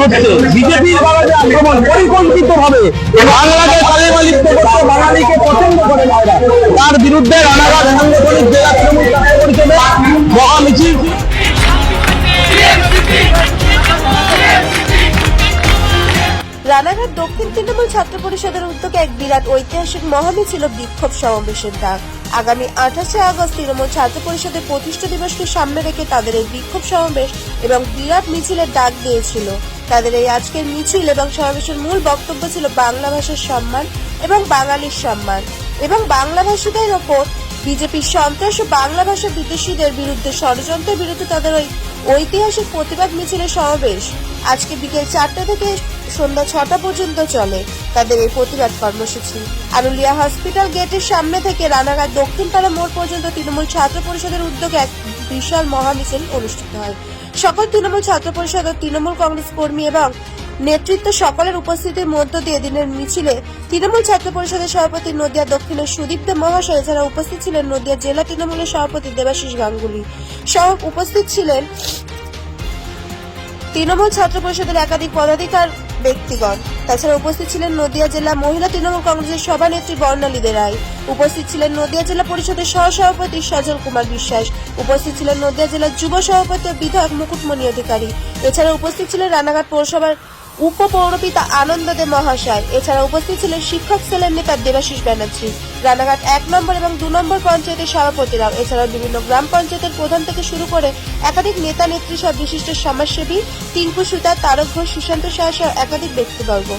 হচ্ছে বিজেপির দ্বারা যে আক্রমণ পরিকল্পিত ভাবে বাংলাকে কালেমা লিপ্ত করতে বাঙালিকে পছন্দ করে না তার বিরুদ্ধে রানাঘাট সাংগঠনিক জেলা তৃণমূল ছাত্র পরিষদের মহামিছিল। রানাঘাট দক্ষিণ তৃণমূল ছাত্র পরিষদের উদ্যোগে এক বিরাট ঐতিহাসিক মহামিছিল ও বিক্ষোভ সমাবেশের ডাক। আগামী 28শে আগস্ট তৃণমূল ছাত্র পরিষদের প্রতিষ্ঠা দিবসকে সামনে রেখে তাদের এই বিক্ষোভ সমাবেশ এবং বিরাট মিছিলের ডাক দিয়েছিল। তাদের এই আজকের মিছিল এবং সমাবেশের মূল বক্তব্য ছিল বাংলা ভাষার সম্মান এবং বাঙালির সম্মান এবং বাংলাভাষীদের ওপর বিজেপির সন্ত্রাস ও বাংলা ভাষা বিদেশিদের বিরুদ্ধে ষড়যন্ত্রের বিরুদ্ধে তাদের ওই ঐতিহাসিক প্রতিবাদ মিছিলের সমাবেশ আজকে বিকেল 4টা থেকে সন্ধ্যা 6টা পর্যন্ত চলে। তাদের এই প্রতিবাদ কর্মসূচি আরুলিয়া হসপিটাল গেটের সামনে থেকে রানাঘাট দক্ষিণপাড়া মোড় পর্যন্ত তৃণমূল ছাত্র পরিষদের উদ্যোগে এক বিশাল মহামিছিল অনুষ্ঠিত হয়। সকল তৃণমূল ছাত্র পরিষদ ও তৃণমূল কংগ্রেস কর্মী এবং নেতৃত্ব সকলের উপস্থিতির মধ্য দিয়ে দিনের মিছিলে তৃণমূল ছাত্র পরিষদের সভাপতি নদিয়া দক্ষিণের সুদীপ দে মহাশয় এছাড়া উপস্থিত ছিলেন নদিয়া জেলা তৃণমূলের সভাপতি দেবাশিস গাঙ্গুলি সহ উপস্থিত ছিলেন তৃণমূল ছাত্র পরিষদের একাধিক পদাধিকার ব্যক্তিগণ। তাছাড়া উপস্থিত ছিলেন নদিয়া জেলা মহিলা তৃণমূল কংগ্রেসের সভানেত্রী বর্ণালী দে রায়, উপস্থিত ছিলেন নদিয়া জেলা পরিষদের সহসভাপতি সজল কুমার বিশ্বাস, উপস্থিত ছিলেন নদিয়া জেলার যুব সভাপতি ও বিধায়ক মুকুটমণি অধিকারী, এছাড়া উপস্থিত ছিলেন রানাঘাট পৌরসভার উপপৌরপিতা আনন্দ দে মহাশয়, এছাড়া উপস্থিত ছিলেন শিক্ষক সেলের নেতা দেবাশিস ব্যানার্জি, রানাঘাট 1 নম্বর এবং 2 নম্বর পঞ্চায়েতের সভাপতিরাও, এছাড়াও বিভিন্ন গ্রাম পঞ্চায়েতের প্রধান থেকে শুরু করে একাধিক নেতা নেত্রী সহ বিশিষ্ট সমাজসেবী টিঙ্কু সুতার, তারক ঘোষ, সুশান্ত সাহা সহ একাধিক ব্যক্তিবর্গ।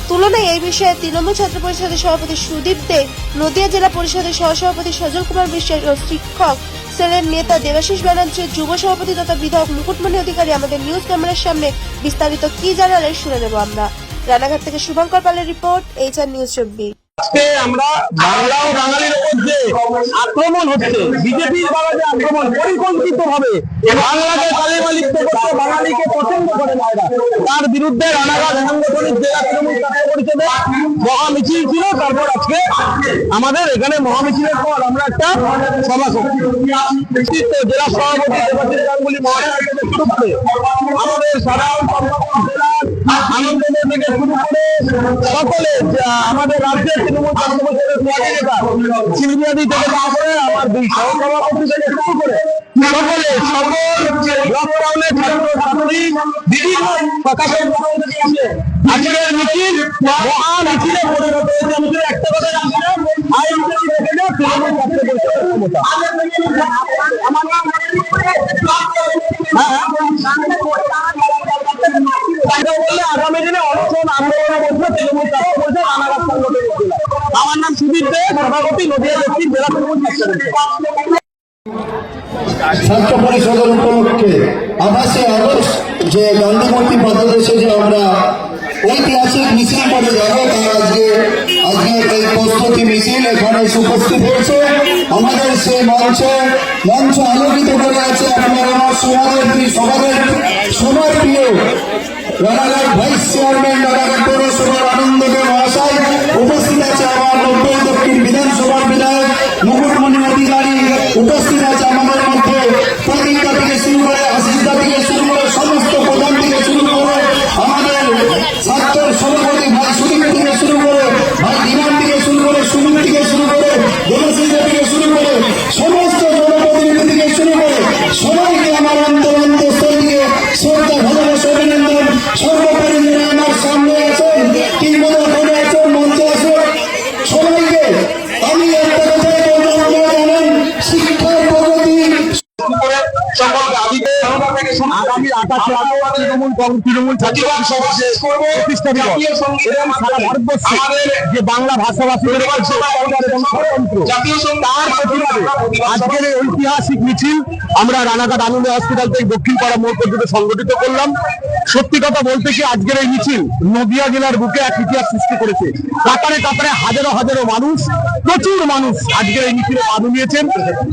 তুলনায় এই বিষয়ে তৃণমূল ছাত্র পরিষদের সভাপতি সুদীপ দে, নদিয়া জেলা পরিষদের সহসভাপতি সজল কুমার বিশ্বাস ও শিক্ষক সেলের নেতা দেবাশিস ব্যানার্জি, যুব সভাপতি তথা বিধায়ক মুকুটমণি অধিকারী আমাদের নিউজ ক্যামেরার সামনে বিস্তারিত কি জানালেন শুনে নেব আমরা। রানাঘাট থেকে শুভঙ্কর পালের রিপোর্ট, HR নিউজ 24। আজকে আমরা বাংলা ও বাঙালির উপর যে আক্রমণ হচ্ছে বিজেপির দ্বারা যে আক্রমণ পরিকল্পিত ভাবে বাংলাকে কালেমা লিপ্ত করতে বাঙালিকে পছন্দ করে না তার বিরুদ্ধে রানাঘাট সাংগঠনিক জেলা তৃণমূল ছাত্র পরিষদের মহামিছিল ছিল। তারপর আজকে আমাদের এখানে মহামিছিলের পর আমরা একটা সভা করছি। জেলা সভাপতি দেবাশিস গাঙ্গুলি মহাশয় থেকে শুরু করে আমাদের সাধারণ আনন্দ থেকে শুরু করে সকলে আমাদের রাজ্যের তৃণমূল ছাত্র পরিষদের শিল্পী থেকে তারপরে আমার 2 সহসভাপতি থেকে শুরু করে সকলে সকল লকডাউনের ছাত্র ছাত্রী বিভিন্ন প্রকাশের আজকের মিছিল মহা মিছিলে পরিণত হয়েছে। আমি শুধু একটা কথা জানছিলাম, আইন তৃণমূল ছাত্র পরিষদের ক্ষমতা আমার নাম আগামী দিনে অনশন আন্দোলনের মধ্যে তৃণমূল ছাত্র পরিষদ রানাঘাট সংগঠন। আমার নাম সুদীপ দে, সভাপতি নদিয়া দক্ষিণ জেলা তৃণমূল ছাত্র পরিষদের উপলক্ষে 28শে আগস্ট যে গান্ধী মূর্তি বাংলাদেশে যে আমরা ঐতিহাসিক মিছিল করে যাবো তার আজকে এই প্রস্তুতি মিছিল এখানে উপস্থিত হয়েছে। আমাদের সেই মঞ্চ আলোকিত করে আছে আপনার আমার সবার প্রিয় রানাঘাট ভাইস চেয়ারম্যান রানাঘাট পৌরসভার আনন্দ দে মহাশয়, উপস্থিত আছে আমার 90 দক্ষিণ বিধানসভার বিধায়ক মুকুটমণি অধিকারী, উপস্থিত আছে আমাদের মধ্যে প্রদীপদা থেকে শুরু করে আশিসদা থেকে শুরু করে সমস্ত প্রধান থেকে শুরু করে আমাদের ছাত্র সভাপতি ভাই সুদীপ থেকে শুরু করে ভাই দিমান থেকে শুরু করে সুদীপ থেকে শুরু করে দেবাশিস থেকে শুরু করে সমস্ত জনপ্রতিনিধি থেকে শুরু করে সবাইকে আমার অন্তঃস্থল থেকে শ্রদ্ধা ভালোবাসা অভিনন্দন। সর্বোপরি যারা আমার সামনে আছেন কিংবা করে আছেন মঞ্চে আছেন সবাইকে আমি একটা কথাই বলবো, আপনারা জানেন শিক্ষার প্রগতি সকল দাবিতে আগামী 28শে আগস্ট তৃণমূল ছাত্র পরিষদ প্রতিষ্ঠা দিবস এবং সারা ভারতবর্ষে যে বাংলা ভাষাভাষীদের তার প্রতিবাদে আজকের এই ঐতিহাসিক মিছিল আমরা রানাঘাট আনন্দ হসপিটাল থেকে দক্ষিণপাড়া মোড় পর্যন্ত সংগঠিত করলাম। সত্যি কথা বলতে কি আজকের এই মিছিল নদিয়া জেলার বুকে এক ইতিহাস সৃষ্টি করেছে। কাতারে কাতারে হাজারো হাজারো মানুষ, প্রচুর মানুষ আজকের এই মিছিলে ভাগ নিয়েছেন।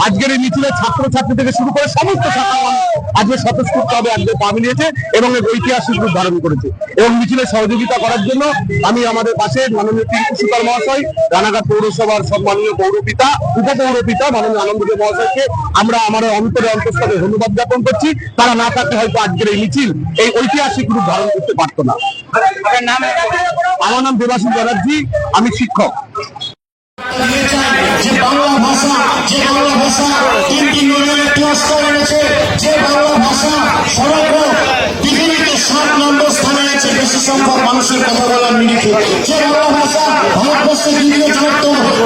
আজকের এই মিছিলে ছাত্রছাত্রী থেকে শুরু করে সমস্ত ছাত্র মানুষ আজকে স্বতঃস্ফূর্তভাবে পা মিলিয়েছে এবং এক ঐতিহাসিক রূপ ধারণ করেছে। এবং মিছিলে সহযোগিতা করার জন্য আমি আমাদের পাশে মাননীয় টিঙ্কু সুতার মহাশয়, রানাঘাট পৌরসভার সম্মানীয় পৌরপিতা, উপপৌরপিতা মাননীয় আনন্দদেব মহাশয়কে আমরা আমাদের অন্তঃস্থলে ধন্যবাদ জ্ঞাপন করছি। তারা না থাকলে হয়তো আজকের এই মিছিল এই ঐতিহাসিক রূপ ধারণ করতে পারতো না। আমার নাম দেবাশিস ব্যানার্জি, আমি শিক্ষক। যে বাংলা ভাষা 3টি নোবেলের পুরস্কার এনেছে, যে বাংলা ভাষা সমগ্র পৃথিবীতে 7 নম্বর স্থানে আছে বেশি সংখ্যক মানুষের কথা বলার নিরিখে, যে বাংলা ভাষা ভারতবর্ষের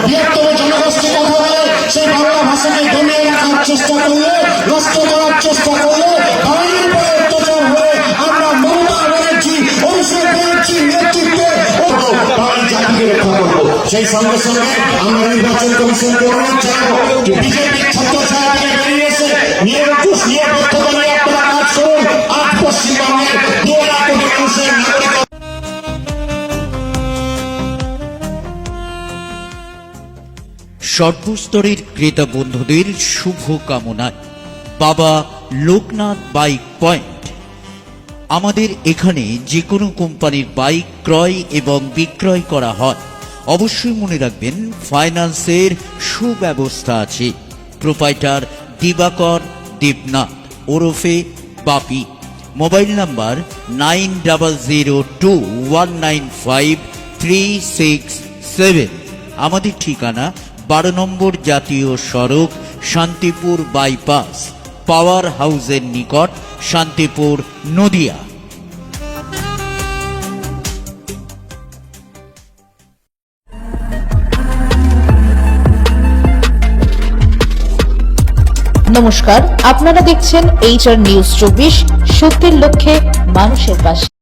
বৃহত্তম জনগোষ্ঠী কথা বলে, সেই বাংলা ভাষাকে দমিয়ে রাখার চেষ্টা করলে, নষ্ট করার চেষ্টা করলে, বাঙালির উপরে অত্যাচার হয়ে আমরা মমতা ব্যানার্জি, অভিষেক ব্যানার্জির নেতৃত্বে বাঙালি জাতিকে রক্ষা করবো। সেই সঙ্গে সঙ্গে আমরা নির্বাচন কমিশনকে অনুরোধ জানাবো যে বিজেপির ছত্রছায়া থেকে বেরিয়ে এসে নিরঙ্কুশ নিরপেক্ষতা নিয়ে আপনারা কাজ করুন। আজ পশ্চিমবঙ্গের 2 লাখ কোটি মানুষের নাগরিক সর্বস্তরের ক্রেতা বন্ধুদের শুভ কামনায় বাবা লোকনাথ বাইক পয়েন্ট। আমাদের এখানে যে কোনো কোম্পানির বাইক ক্রয় এবং বিক্রয় করা হয়। অবশ্যই মনে রাখবেন ফাইন্যান্সের সুব্যবস্থা আছে। প্রোপাইটার দিবাকর দেবনাথ ওরফে বাপি। Mobile number 9002195367। আমাদের ঠিকানা 12 নম্বর জাতীয় সড়ক, শান্তিপুর বাইপাস, পাওয়ার হাউসের নিকট, শান্তিপুর, নদিয়া। নমস্কার, আপনারা দেখছেন HR নিউজ 24, সত্যের লক্ষ্যে মানুষের পাশে।